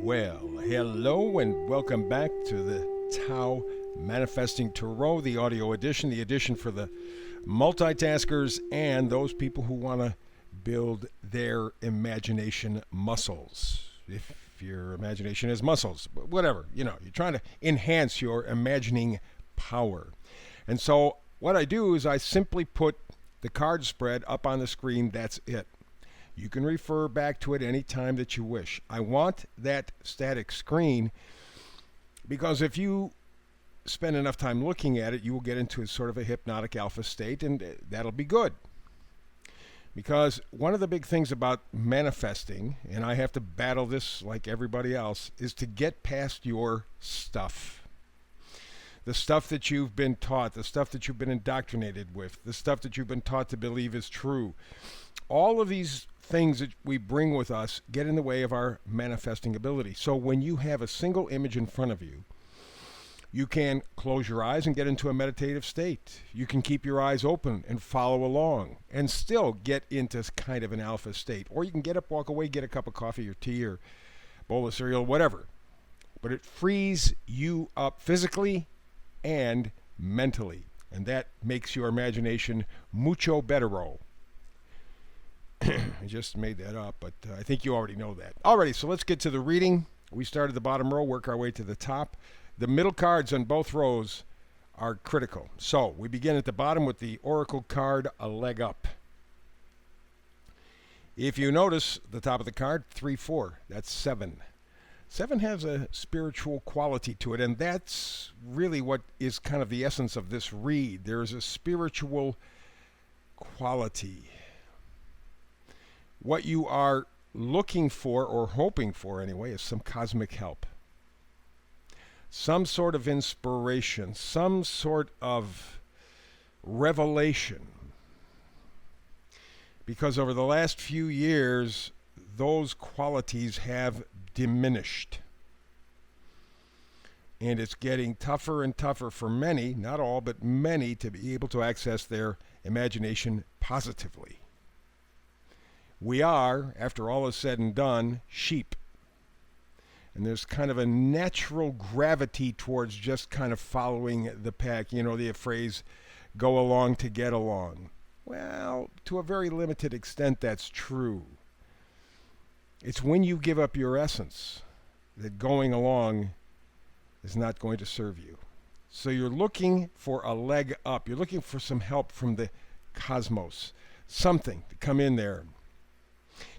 Well, hello and welcome back to the Tao Manifesting Tarot, the audio edition, the edition for the multitaskers and those people who want to build their imagination muscles. If your imagination is muscles, whatever, you're trying to enhance your imagining power. And so what I do is I simply put the card spread up on the screen. That's it. You can refer back to it any time that you wish. I want that static screen because if you spend enough time looking at it, you will get into a sort of a hypnotic alpha state, and that'll be good. Because one of the big things about manifesting, and I have to battle this like everybody else, is to get past your stuff. The stuff that you've been taught, the stuff that you've been indoctrinated with, the stuff that you've been taught to believe is true. All of these things that we bring with us get in the way of our manifesting ability. So when you have a single image in front of you, you can close your eyes and get into a meditative state. You can keep your eyes open and follow along and still get into kind of an alpha state. Or you can get up, walk away, get a cup of coffee or tea or bowl of cereal, whatever. But it frees you up physically and mentally. And that makes your imagination mucho bettero. I just made that up, but I think you already know that. Alrighty, so let's get to the reading. We start at the bottom row, work our way to the top. The middle cards on both rows are critical. So we begin at the bottom with the Oracle card, A Leg Up. If you notice the top of the card, 3-4, that's 7. 7 has a spiritual quality to it, and that's really what is kind of the essence of this read. There is a spiritual quality. What you are looking for, or hoping for anyway, is some cosmic help. Some sort of inspiration, some sort of revelation. Because over the last few years, those qualities have diminished. And it's getting tougher and tougher for many, not all, but many, to be able to access their imagination positively. We are, after all is said and done, sheep. And there's kind of a natural gravity towards just kind of following the pack. You know, the phrase, go along to get along. Well, to a very limited extent, that's true. It's when you give up your essence that going along is not going to serve you. So you're looking for a leg up. You're looking for some help from the cosmos. Something to come in there.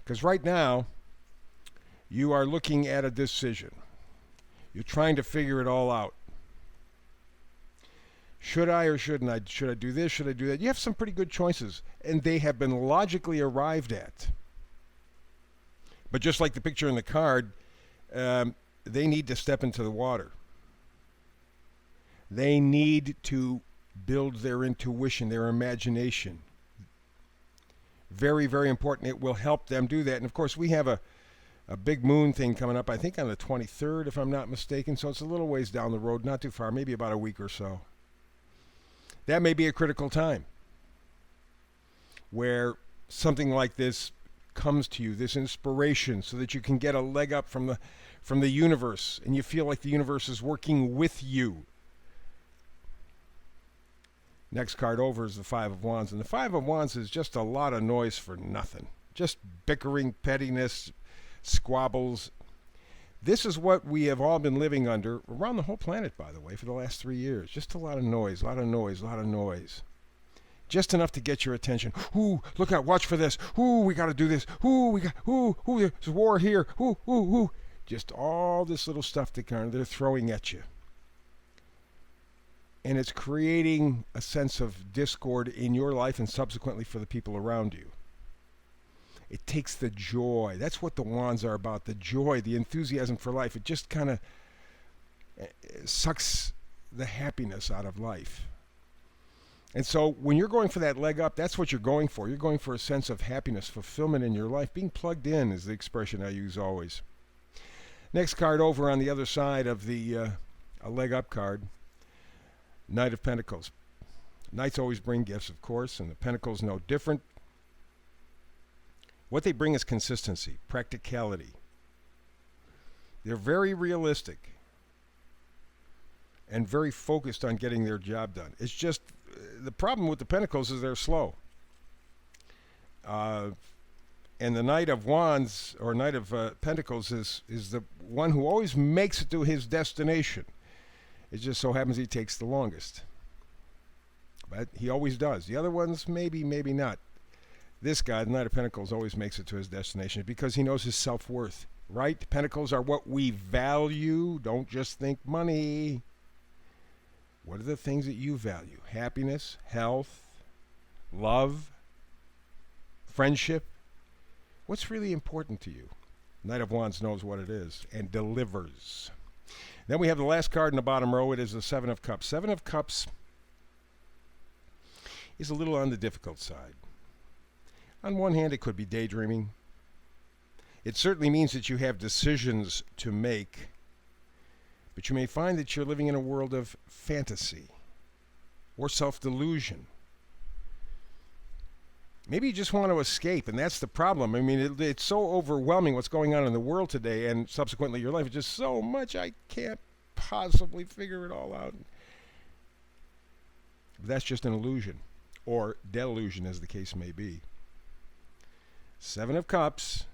Because right now, you are looking at a decision. You're trying to figure it all out. Should I or shouldn't I? Should I do this? Should I do that? You have some pretty good choices, and they have been logically arrived at. But just like the picture in the card, they need to step into the water. They need to build their intuition, their imagination. Very, very important. It will help them do that. And of course, we have a big moon thing coming up, I think on the 23rd, if I'm not mistaken. So it's a little ways down the road, not too far, maybe about a week or so. That may be a critical time where something like this comes to you, this inspiration, so that you can get a leg up from the universe, and you feel like the universe is working with you. Next card over is the Five of Wands. And the Five of Wands is just a lot of noise for nothing. Just bickering, pettiness, squabbles. This is what we have all been living under, around the whole planet, by the way, for the last 3 years. Just a lot of noise, a lot of noise, a lot of noise. Just enough to get your attention. Ooh, look out, watch for this. Ooh, we got to do this. Ooh, there's war here. Ooh. Just all this little stuff that they're throwing at you. And it's creating a sense of discord in your life and subsequently for the people around you. It takes the joy. That's what the wands are about, the joy, the enthusiasm for life. It just kind of sucks the happiness out of life. And so when you're going for that leg up, that's what you're going for. You're going for a sense of happiness, fulfillment in your life. Being plugged in is the expression I use always. Next card over on the other side of the a leg up card. Knight of Pentacles. Knights always bring gifts, of course, and the Pentacles no different. What they bring is consistency, practicality. They're very realistic and very focused on getting their job done. It's just the problem with the Pentacles is they're slow. And the Knight of Wands or Knight of Pentacles is the one who always makes it to his destination. It just so happens he takes the longest. But he always does. The other ones, maybe, maybe not. This guy, the Knight of Pentacles, always makes it to his destination because he knows his self-worth. Right? Pentacles are what we value. Don't just think money. What are the things that you value? Happiness, health, love, friendship. What's really important to you? Knight of Wands knows what it is and delivers. Then we have the last card in the bottom row. It is the Seven of Cups. Seven of Cups is a little on the difficult side. On one hand, it could be daydreaming. It certainly means that you have decisions to make, but you may find that you're living in a world of fantasy or self-delusion. Maybe you just want to escape, and that's the problem. I mean, it's so overwhelming what's going on in the world today, and subsequently your life is just so much, I can't possibly figure it all out. But that's just an illusion, or delusion, as the case may be. Seven of Cups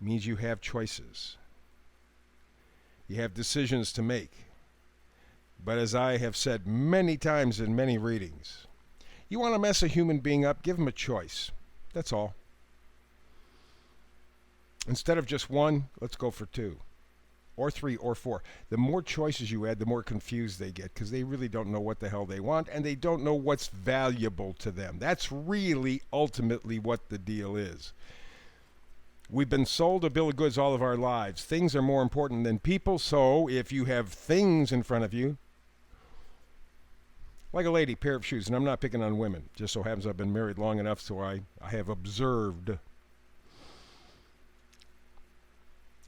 means you have choices. You have decisions to make. But as I have said many times in many readings, you want to mess a human being up, give him a choice. That's all. Instead of just one, let's go for two, or three, or four. The more choices you add, the more confused they get because they really don't know what the hell they want and they don't know what's valuable to them. That's really ultimately what the deal is. We've been sold a bill of goods all of our lives. Things are more important than people, so if you have things in front of you, like a lady, pair of shoes, and I'm not picking on women. Just so happens I've been married long enough so I have observed.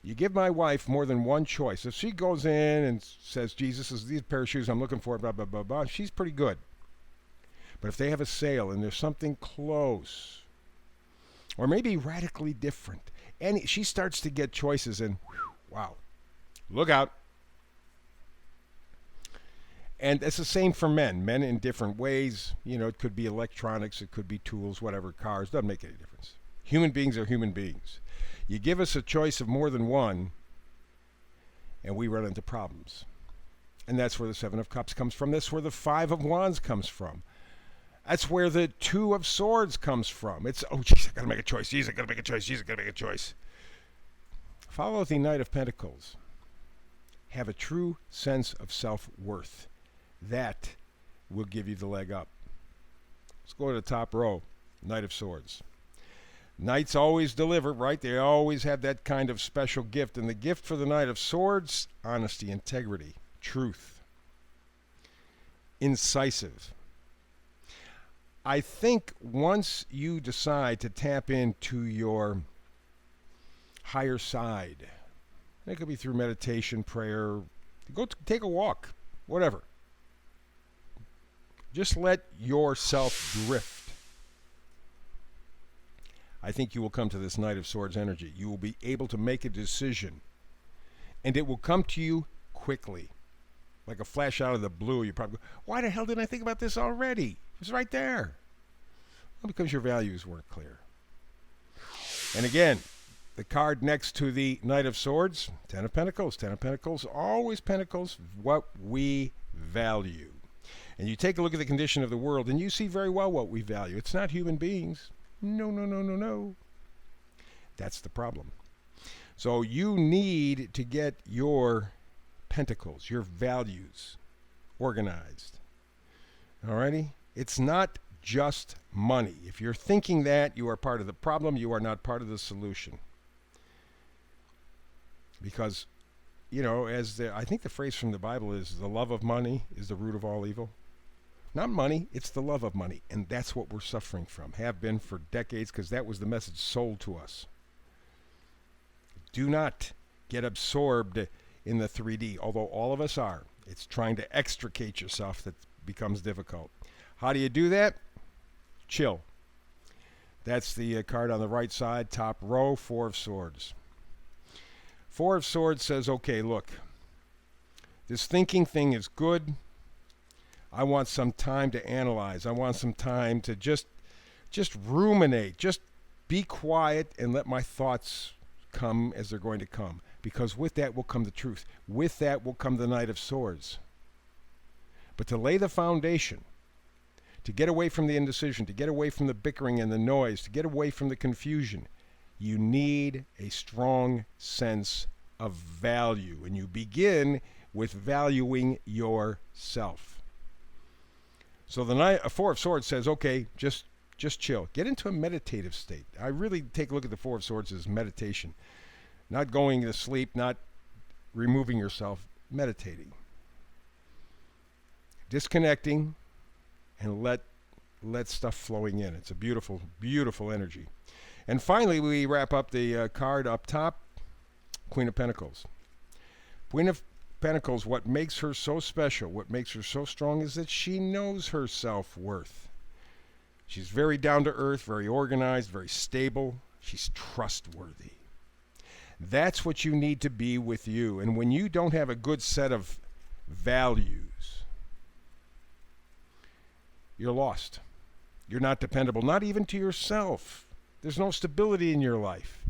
You give my wife more than one choice. If she goes in and says, Jesus, is these pair of shoes I'm looking for, blah, blah, blah, blah, she's pretty good. But if they have a sale and there's something close, or maybe radically different, and she starts to get choices and, whew, wow, look out. And it's the same for men. Men in different ways. You know, it could be electronics, it could be tools, whatever, cars. Doesn't make any difference. Human beings are human beings. You give us a choice of more than one, and we run into problems. And that's where the Seven of Cups comes from. That's where the Five of Wands comes from. That's where the Two of Swords comes from. It's, oh, geez, I got to make a choice. Geez, I got to make a choice. Geez, I got to make a choice. Follow the Knight of Pentacles. Have a true sense of self-worth. That will give you the leg up. Let's go to the top row. Knight of Swords. Knights always deliver, right? They always have that kind of special gift. And the gift for the Knight of Swords, honesty, integrity, truth, incisive. I think once you decide to tap into your higher side, it could be through meditation, prayer, go take a walk, whatever. Just let yourself drift. I think you will come to this Knight of Swords energy. You will be able to make a decision, and it will come to you quickly. Like a flash out of the blue. You probably go, why the hell didn't I think about this already? It was right there. Well, because your values weren't clear. And again, the card next to the Knight of Swords, Ten of Pentacles. Ten of Pentacles, always Pentacles, what we value. And you take a look at the condition of the world, and you see very well what we value. It's not human beings. No, no, no, no, no. That's the problem. So you need to get your pentacles, your values, organized. Alrighty? It's not just money. If you're thinking that, you are part of the problem. You are not part of the solution. Because, you know, I think the phrase from the Bible is, the love of money is the root of all evil. Not money, it's the love of money. And that's what we're suffering from, have been for decades, because that was the message sold to us. Do not get absorbed in the 3D, although all of us are. It's trying to extricate yourself that becomes difficult. How do you do that? Chill. That's the card on the right side, top row, Four of Swords. Four of Swords says, okay, look, this thinking thing is good. I want some time to analyze. I want some time to just ruminate, just be quiet and let my thoughts come as they're going to come. Because with that will come the truth. With that will come the Knight of Swords. But to lay the foundation, to get away from the indecision, to get away from the bickering and the noise, to get away from the confusion, you need a strong sense of value. And you begin with valuing yourself. So the Four of Swords says, okay, just chill. Get into a meditative state. I really take a look at the Four of Swords as meditation. Not going to sleep, not removing yourself, meditating. Disconnecting and let stuff flowing in. It's a beautiful, beautiful energy. And finally, we wrap up the card up top, Queen of Pentacles. Queen of Pentacles, what makes her so special, what makes her so strong is that she knows her self-worth. She's very down to earth, very organized, very stable. She's trustworthy. That's what you need to be with you. And when you don't have a good set of values, you're lost. You're not dependable, not even to yourself. There's no stability in your life.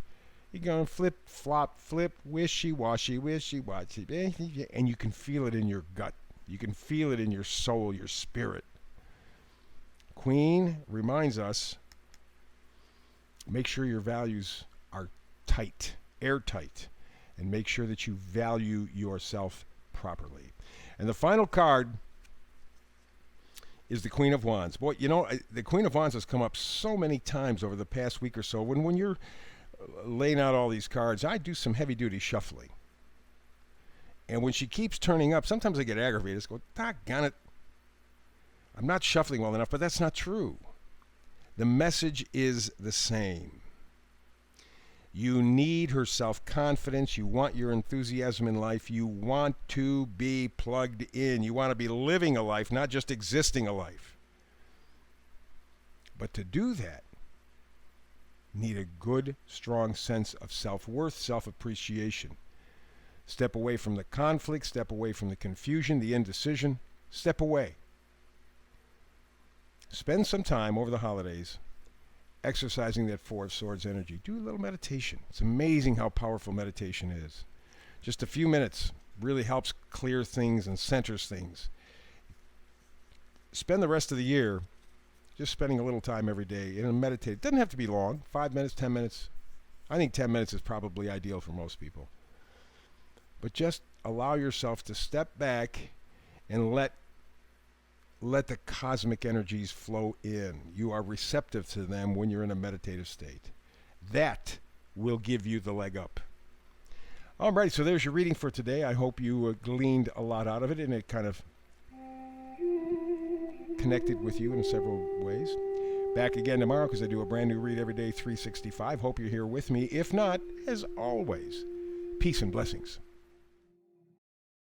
You're going flip, flop, flip, wishy-washy, and you can feel it in your gut. You can feel it in your soul, your spirit. Queen reminds us, make sure your values are tight, airtight, and make sure that you value yourself properly. And the final card is the Queen of Wands. Boy, you know, the Queen of Wands has come up so many times over the past week or so. When you're laying out all these cards, I do some heavy-duty shuffling. And when she keeps turning up, sometimes I get aggravated. I just go, doggone it. I'm not shuffling well enough, but that's not true. The message is the same. You need her self-confidence. You want your enthusiasm in life. You want to be plugged in. You want to be living a life, not just existing a life. But to do that, you need a good, strong sense of self-worth, self-appreciation. Step away from the conflict. Step away from the confusion, the indecision. Step away. Spend some time over the holidays exercising that Four of Swords energy. Do a little meditation. It's amazing how powerful meditation is. Just a few minutes really helps clear things and centers things. Spend the rest of the year just spending a little time every day and meditate. It doesn't have to be long, 5 minutes, 10 minutes. I think 10 minutes is probably ideal for most people. But just allow yourself to step back and let the cosmic energies flow in. You are receptive to them when you're in a meditative state. That will give you the leg up. All right, so there's your reading for today. I hope you gleaned a lot out of it and it kind of connected with you in several ways. Back again tomorrow because I do a brand new read every day, 365. Hope you're here with me. If not, as always, peace and blessings.